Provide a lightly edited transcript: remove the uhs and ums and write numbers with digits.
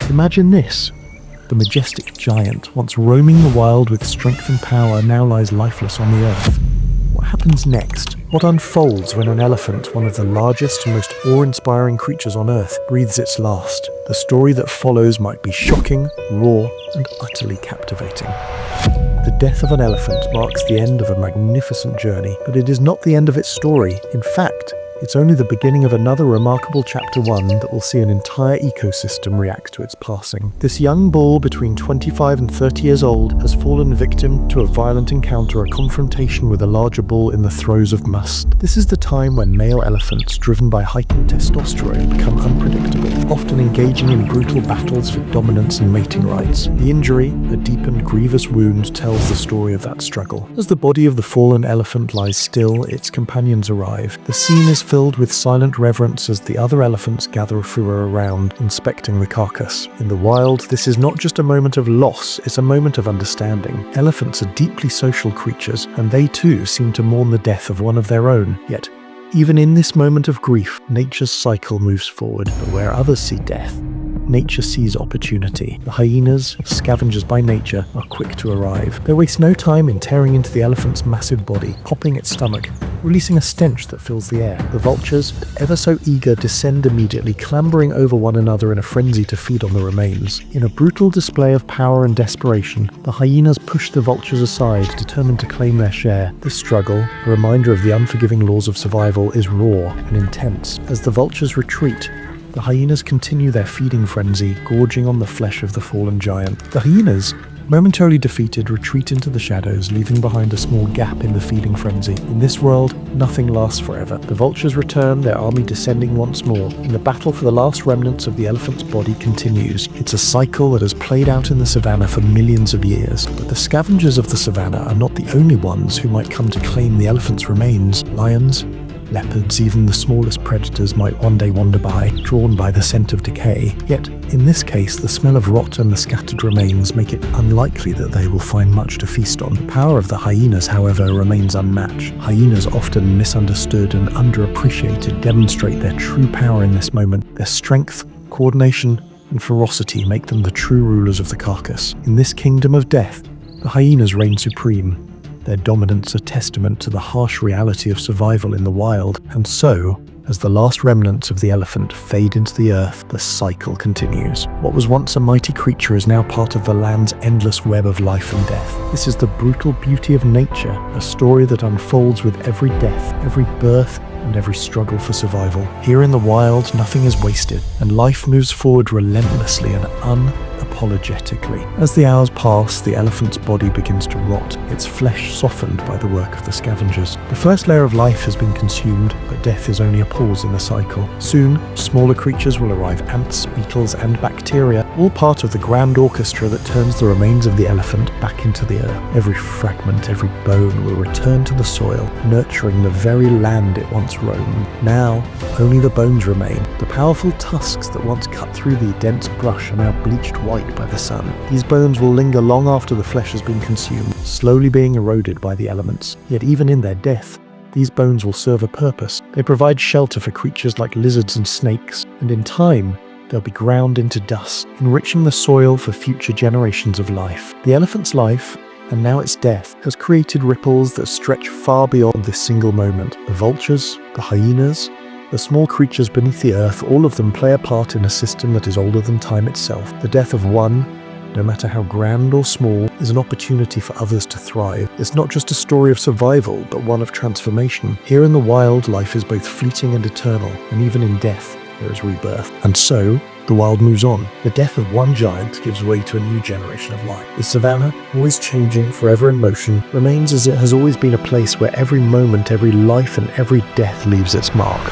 Imagine this. The majestic giant, once roaming the wild with strength and power, now lies lifeless on the earth. What happens next? What unfolds when an elephant, one of the largest and most awe-inspiring creatures on Earth, breathes its last? The story that follows might be shocking, raw, and utterly captivating. The death of an elephant marks the end of a magnificent journey, but it is not the end of its story. In fact, it's only the beginning of another remarkable chapter 1 that will see an entire ecosystem react to its passing. This young bull, between 25 and 30 years old, has fallen victim to a violent encounter, a confrontation with a larger bull in the throes of must. This is the time when male elephants, driven by heightened testosterone, become unpredictable, often engaging in brutal battles for dominance and mating rights. The injury, a deep and grievous wound, tells the story of that struggle. As the body of the fallen elephant lies still, its companions arrive. The scene is filled with silent reverence as the other elephants gather around, inspecting the carcass. In the wild, this is not just a moment of loss, it's a moment of understanding. Elephants are deeply social creatures, and they too seem to mourn the death of one of their own. Yet, even in this moment of grief, nature's cycle moves forward. But where others see death, nature sees opportunity. The hyenas, scavengers by nature, are quick to arrive. They waste no time in tearing into the elephant's massive body, popping its stomach, releasing a stench that fills the air. The vultures, ever so eager, descend immediately, clambering over one another in a frenzy to feed on the remains. In a brutal display of power and desperation, the hyenas push the vultures aside, determined to claim their share. This struggle, a reminder of the unforgiving laws of survival, is raw and intense. As the vultures retreat, the hyenas continue their feeding frenzy, gorging on the flesh of the fallen giant. The hyenas, momentarily defeated, retreat into the shadows, leaving behind a small gap in the feeding frenzy. In this world, nothing lasts forever. The vultures return, their army descending once more, and the battle for the last remnants of the elephant's body continues. It's a cycle that has played out in the savannah for millions of years. But the scavengers of the savannah are not the only ones who might come to claim the elephant's remains. Lions, leopards, even the smallest predators might one day wander by, drawn by the scent of decay. Yet, in this case, the smell of rot and the scattered remains make it unlikely that they will find much to feast on. The power of the hyenas, however, remains unmatched. Hyenas, often misunderstood and underappreciated, demonstrate their true power in this moment. Their strength, coordination, and ferocity make them the true rulers of the carcass. In this kingdom of death, the hyenas reign supreme. Their dominance a testament to the harsh reality of survival in the wild, and so, as the last remnants of the elephant fade into the earth, the cycle continues. What was once a mighty creature is now part of the land's endless web of life and death. This is the brutal beauty of nature, a story that unfolds with every death, every birth, and every struggle for survival. Here in the wild, nothing is wasted, and life moves forward relentlessly and unapologetically. As the hours pass, the elephant's body begins to rot, its flesh softened by the work of the scavengers. The first layer of life has been consumed, but death is only a pause in the cycle. Soon, smaller creatures will arrive, ants, beetles, and bacteria, all part of the grand orchestra that turns the remains of the elephant back into the earth. Every fragment, every bone will return to the soil, nurturing the very land it once roamed. Now, only the bones remain. The powerful tusks that once cut through the dense brush are now bleached white by the sun. These bones will linger long after the flesh has been consumed, slowly being eroded by the elements. Yet even in their death, these bones will serve a purpose. They provide shelter for creatures like lizards and snakes, and in time, they'll be ground into dust, enriching the soil for future generations of life. The elephant's life, and now its death, has created ripples that stretch far beyond this single moment. The vultures, the hyenas, the small creatures beneath the earth, all of them play a part in a system that is older than time itself. The death of one, no matter how grand or small, is an opportunity for others to thrive. It's not just a story of survival, but one of transformation. Here in the wild, life is both fleeting and eternal, and even in death, there is rebirth. And so, the wild moves on. The death of one giant gives way to a new generation of life. The savannah, always changing, forever in motion, remains as it has always been, a place where every moment, every life, and every death leaves its mark.